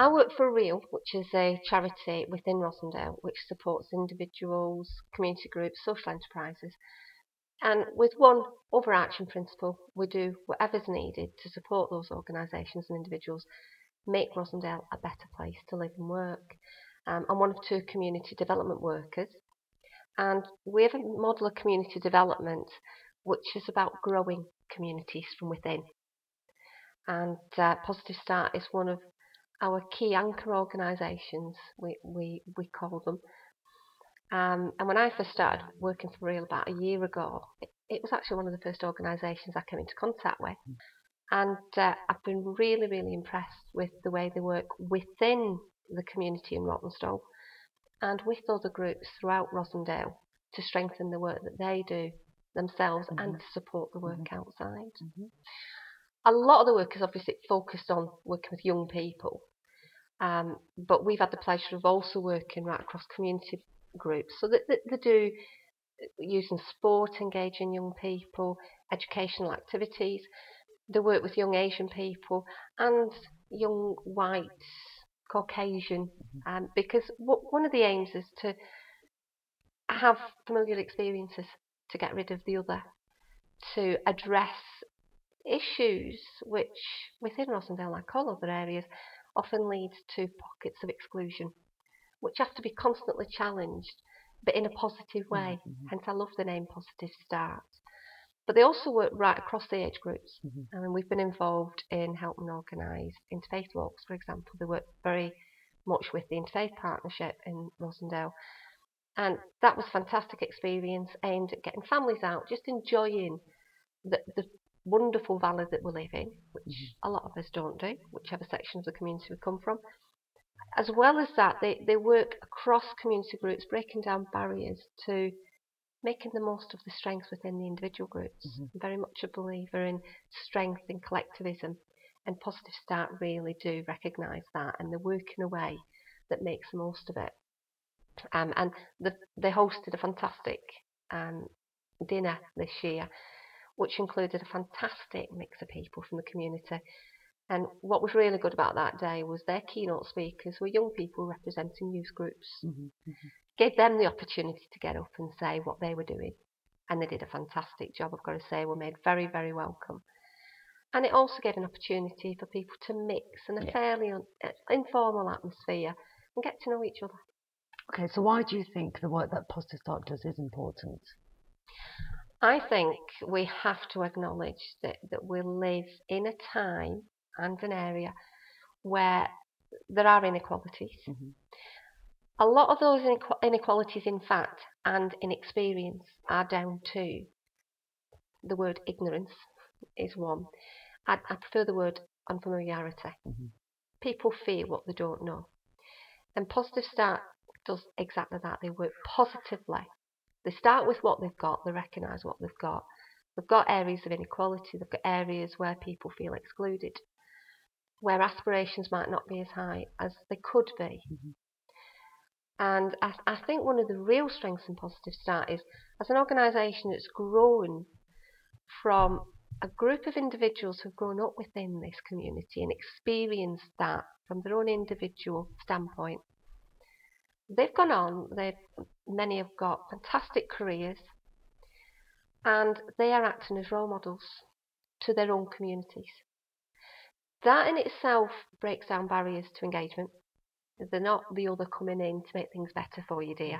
I work for Real, which is a charity within Rosendale which supports individuals, community groups, social enterprises. And with one overarching principle, we do whatever's needed to support those organisations and individuals, make Rosendale a better place to live and work. I'm one of two community development workers, and we have a model of community development which is about growing communities from within. And Positive Start is one of our key anchor organisations, we call them. And when I first started working for Real about a year ago, it was actually one of the first organisations I came into contact with. And I've been really, really impressed with the way they work within the community in Rawtenstall and with other groups throughout Rosendale to strengthen the work that they do themselves and to support the work outside. A lot of the work is obviously focused on working with young people, but we've had the pleasure of also working right across community groups, so that they do using sport, engaging young people, educational activities. They work with young Asian people and young white Caucasian, because one of the aims is to have familiar experiences, to get rid of the other, to address issues which within Rosendale, like all other areas, often leads to pockets of exclusion, which have to be constantly challenged, but in a positive way. Hence I love the name Positive Start. But they also work right across the age groups. I mean, we've been involved in helping organise interfaith walks, for example. They work very much with the Interfaith Partnership in Rosendale. And that was a fantastic experience aimed at getting families out, just enjoying the wonderful valley that we live in, which a lot of us don't do, whichever section of the community we come from. As well as that, they work across community groups, breaking down barriers to making the most of the strengths within the individual groups. I'm very much a believer in strength and collectivism, and Positive Start really do recognise that, and they work in a way that makes the most of it. And they hosted a fantastic dinner this year, which included a fantastic mix of people from the community. And what was really good about that day was their keynote speakers were young people representing youth groups. Gave them the opportunity to get up and say what they were doing. And they did a fantastic job, I've got to say. Were made very, very welcome. And it also gave an opportunity for people to mix in a fairly informal atmosphere and get to know each other. Okay, so why do you think the work that Positive Start does is important? I think we have to acknowledge that we live in a time and an area where there are inequalities. A lot of those inequalities, in fact, and inexperience are down to the word ignorance is one. I prefer the word unfamiliarity. People fear what they don't know. And Positive Start does exactly that. They work positively. They start with what they've got, they recognise what they've got. They've got areas of inequality, they've got areas where people feel excluded, where aspirations might not be as high as they could be. And I think one of the real strengths in Positive Start is, as an organisation that's grown from a group of individuals who've grown up within this community and experienced that from their own individual standpoint. They've gone on, many have got fantastic careers, and they are acting as role models to their own communities. That in itself breaks down barriers to engagement. They're not the other coming in to make things better for you, dear.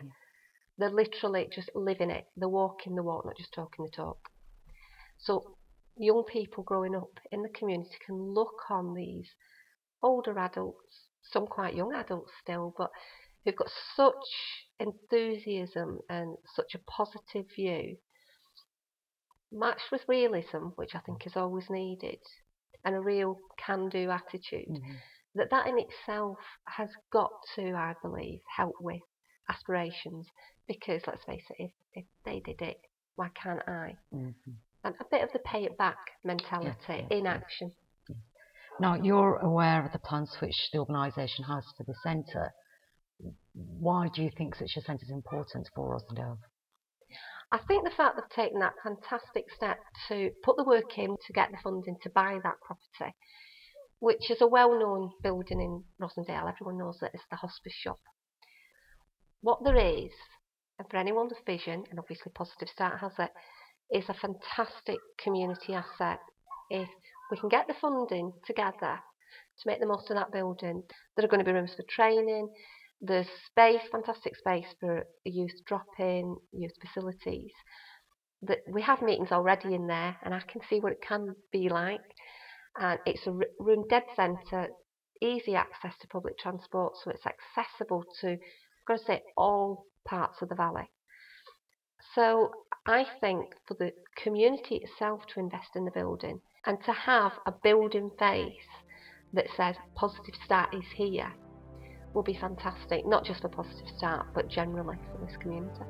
They're literally just living it. They're walking the walk, not just talking the talk. So young people growing up in the community can look on these older adults, some quite young adults still, but who've got such enthusiasm and such a positive view, matched with realism, which I think is always needed, and a real can-do attitude, that in itself has got to, I believe, help with aspirations, because let's face it, if they did it, why can't I? And a bit of the pay it back mentality in action. Now, you're aware of the plans which the organisation has for the centre. Why do you think such a centre is important for Rosendale? I think the fact they've taken that fantastic step to put the work in to get the funding to buy that property which is a well-known building in Rosendale. Everyone knows that it's the hospice shop. What there is, and for anyone with vision, and obviously Positive Start has it, is a fantastic community asset. If we can get the funding together to make the most of that building, there are going to be rooms for training, there's space, fantastic space for youth drop-in, youth facilities. That we have meetings already in there, and I can see what it can be like. And it's a room dead centre, easy access to public transport, so it's accessible to, I've got to say, all parts of the valley. So I think for the community itself to invest in the building and to have a building face that says Positive Start is here will be fantastic, not just for Positive Start, but generally for this community.